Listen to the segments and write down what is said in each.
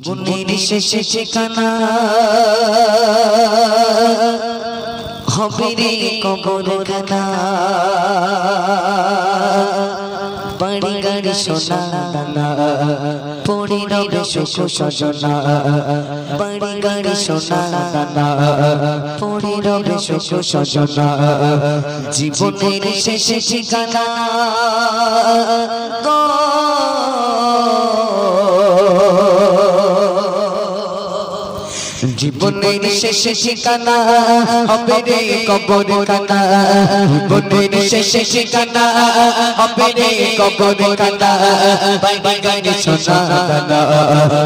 জীবনের শেষে ঠিকানা হবে রে কবরখানা। বাড়ি গাড়ি সোনা দানা পড়ে রবে সুখ সজনা। বাড়ি গাড়ি সোনা দানা পড়ে রবে সুখ সজনা। জীবনের শেষে ঠিকানা জীবনের শেষে ঠিকানা হবে রে কবরখানা। জীবনের শেষে ঠিকানা হবে রে কবরখানা। বাড়ি গাড়ি সোনা দানা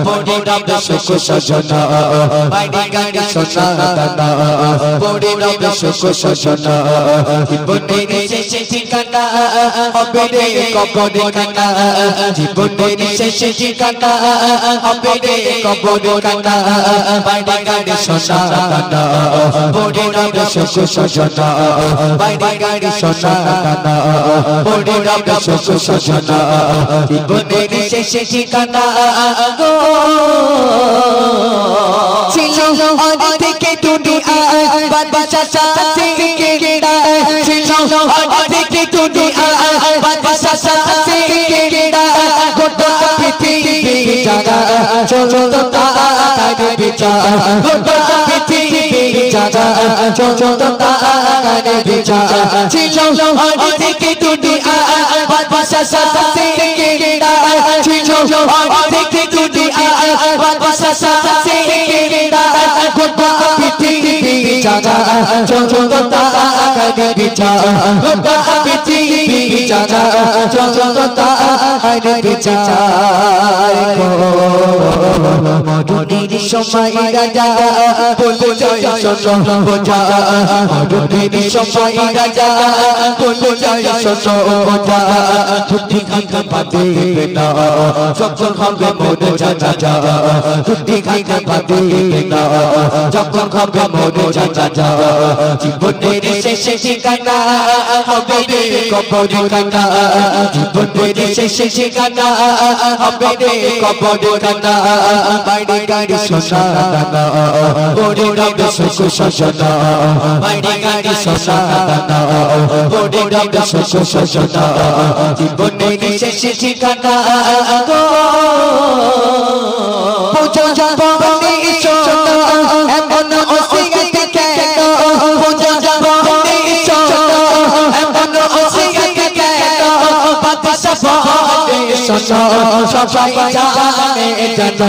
পড়ে রবে সুখ সজনা। বাড়ি গাড়ি সোনা দানা পড়ে রবে সুখ সজনা। জীবনের শেষে ঠিকানা হবে রে কবরখানা। জীবনের শেষে ঠিকানা হবে রে কবরখানা। বাড়ি গাড়ি সোনা দানা পড়ে রবে সুখ সজনা। বাড়ি গাড়ি সোনা দানা পড়ে রবে সুখ সজনা। জীবনের শেষে ঠিকানা ছিল আজ থেকে দুনিয়া বাদশা থেকে কেড়া। ছিল আজ থেকে দুনিয়া বাদশা থেকে কেড়া। গোটা পৃথিবী জাগা চলতো তার বিচার। গোটা পৃথিবী জাগা চলতো তার বিচার। ছিল আজ থেকে দুনিয়া বাদশা থেকে কেড়া। ছিল আজ থেকে দুনিয়া বাদশা থেকে কেড়া। গোটা পৃথিবী জাগা চলতো তার বিচার। গোটা পৃথিবী জাগা চলতো তার বিচার। মরুনির সময় রাজা বলে জয় শোনো বোঝা। মরুনির সময় রাজা বলে জয় শোনো বোঝা। ছুটি খাইতে পারবে না যখন হবে মরে যা। ছুটি খাইতে পারবে না যখন হবে মরে যা। জীবনের শেষে ঠিকানা হবে রে কবরখানা। জীবনের শেষে ঠিকানা হবে রে কবরখানা। বাড়ি গাড়ি সোনা দানা পড়ে রবে সুখ সজনা। বাড়ি গাড়ি সোনা দানা পড়ে রবে সুখ সজনা। জীবনের শেষে ঠিকানা পূজা বলে সোনা এমন ওসিয়ত কেন। পূজা বলে সোনা এমন ওসিয়ত কেন। বাদশা বলে সোনা সবাই জানে জানো।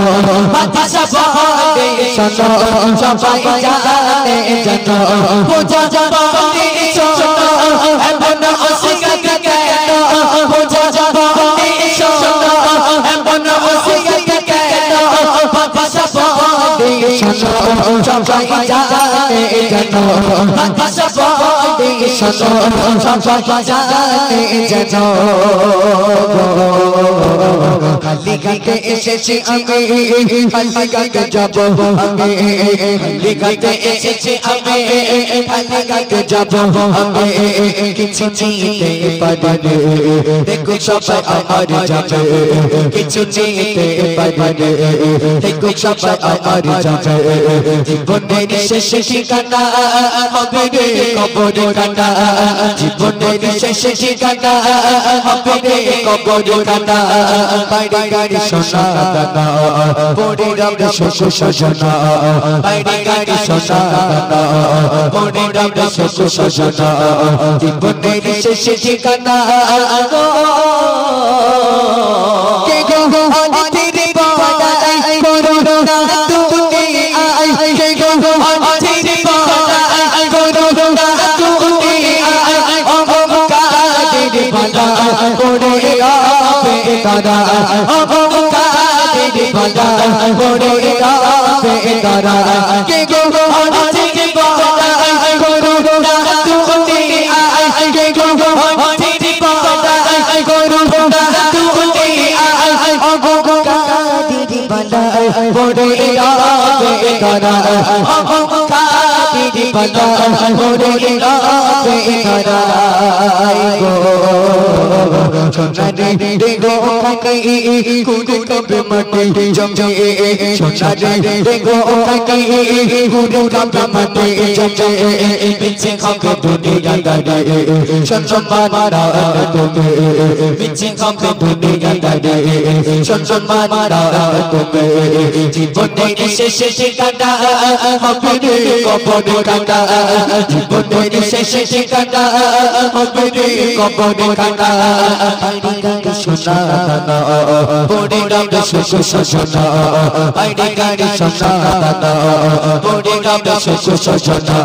বাদশা বলে সোনা সবাই জানে জানো। পূজা বলে সোনা এমন ওসিয়ত কেন। পূজা বলে সোনা এমন ওসিয়ত কেন। বাদশা বলে সোনা সবাই জানে জানো। বাদশা বলে সোনা সবাই জানে জানো। খালি গাতে এসেছি আমি খালি গাতে যাব আমি। খালি গাতে এসেছি আমি খালি গাতে যাব আমি। কিছু নিতে পারি দেখো সবাই আমার যাবে। কিছু নিতে পারি দেখো সবাই আমার যাবে। জীবনের শেষে ঠিকানা হবে রে কবরখানা। জীবনের শেষে ঠিকানা হবে রে কবরখানা। বাড়ি গাড়ি সোনা দানা পড়ে রবে সুখ সজনা। বাড়ি গাড়ি সোনা দানা পড়ে রবে সুখ সজনা। জীবনের শেষে ঠিকানা কে গো অনিতির বড়াই করো না তুমি আই। কে গো অনিতির বড়াই করো না তুমি আই। অহংকারের বাধা পড়ে রবে তারা। অহংকারের বাধা পড়ে রবে তারা। কে গো অনিতির বড়াই করো না তুমি আই। কে গো অনিতির বড়াই করো না তুমি আই। অহংকারের বাধা পড়ে রবে তারা। অহংকার तेरी बला मोरे नावे नाराय गो सोना रे गो कई कुड़ कब मटे जमे सोना रे गो कई कुड़ कब मटे जमे पीछे खाके दुनिया दारे सन मारा तुम्हें पीछे खाके दुनिया दारे सन मारा तुम्हें जीवन শেষ ঠিকানা হবে রে কবর কাটা জীবনের শেষ ঠিকানা হবে রে কবর কাটা আইডি গাড়ি সোনা দানা পড়ে গাবে সুখ সোনা আইডি গাড়ি সোনা দানা পড়ে গাবে সুখ সোনা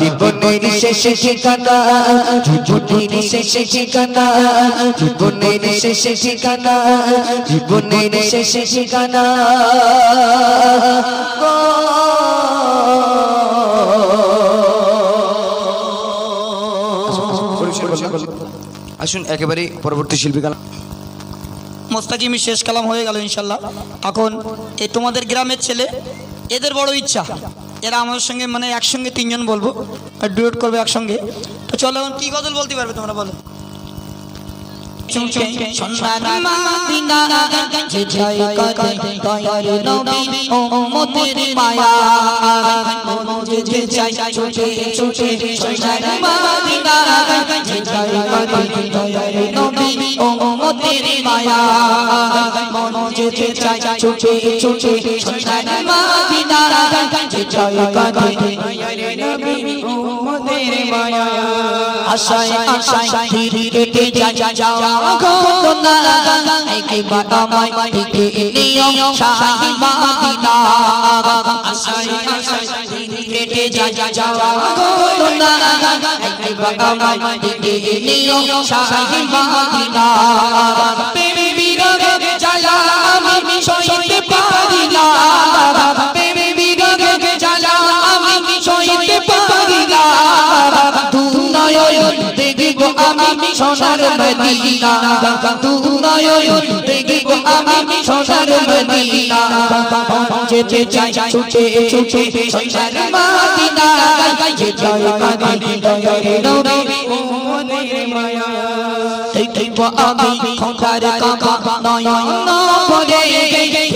জীবনের শেষ ঠিকানা জীবনের শেষ ঠিকানা জীবনের শেষ ঠিকানা জীবনের শেষ ঠিকানা আসুন একেবারে পরবর্তী শিল্পী কালাম মোস্তাকিমি শেষ কালাম হয়ে গেল ইনশাল্লাহ। এখন এই তোমাদের গ্রামের ছেলে, এদের বড় ইচ্ছা এরা আমাদের সঙ্গে মানে একসঙ্গে তিনজন বলবো আর ডুয়েট করবে একসঙ্গে। তো চলো এখন কি গজল বলতে পারবে তোমরা বলো। আশায় আশায় ধীরে কেটে যাওয়া ঘটনা একবার আমায় দেখে নিও শাহী মদিনা আশায় আশায় ধীরে কেটে যাওয়া ঘটনা একবার আমায় দেখে নিও শাহী মদিনা প্রেমে বিরহে জ্বালা আমি সইতে পারি না প্রেমে বিরহে জ্বালা আমি সইতে পারি না দেখবো আমি সোনার মদিনা তু নয়ন দেখবো আমি সোনার মদিনা যেতে চাই ছুটে ছুটে সোনার মদিনা যেতে চাই নবী উম্মতের মায়া দেখবো আমি খোদার কাবা নয়ন ভরে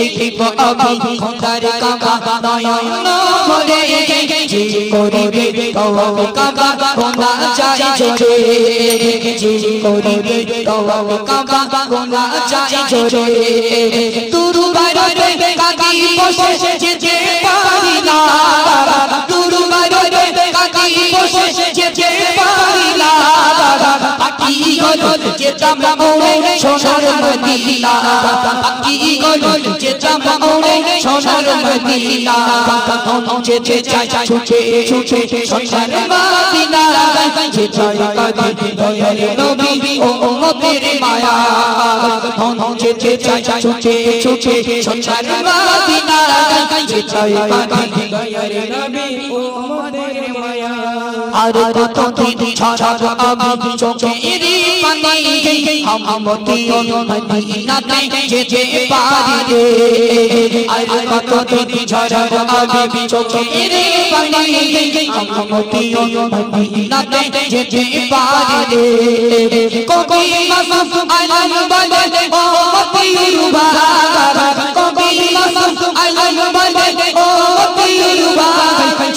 দেখবো আমি খোদার কাবা নয়ন ভরে যে করিবে তওবা কাবা খোদা চাই জোরে যে করিবে তওবা কাবা খোদা চাই জোরে তুরু বাইরে কাকি বসে যেতে পারি না তুরু বাইরে কাকি বসে যেতে পারি না পাখি গলো যেতাম ওরে সোনার মদিনা পাখি গলো যেতাম ওরে সোনার মদিনা যেতে চাই ছুটে ছুটে সোনার মদিনা যেতে চাই নবী ও উম্মতের মায়া যেতে চাই ছুটে ছুটে সোনার মদিনা যেতে চাই নবী ও উম্মতের মায়া আর কত দিন ছাড়া আমি চোখের পানি আমতি মদিনাতে যেতে পারি রে আর কত দিন ছাড়া আমি চোখের পানি আমতি মদিনাতে যেতে পারি রে কবি মাসুম আলম বলে ও মতিরুবা কবি মাসুম আলম বলে ও মতিরুবা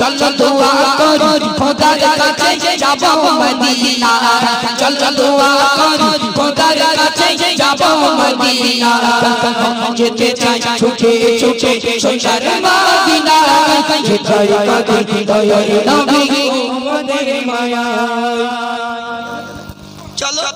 চল চল দোয়া করি খোদার কাছে যাব মদিনা চল চল দোয়া করি খোদার কাছে যাব মদিনা যেতে চাই ছুটে ছুটে সোনার মদিনা যেতে চাই দয়ার নবী উম্মতের মায়া। চলো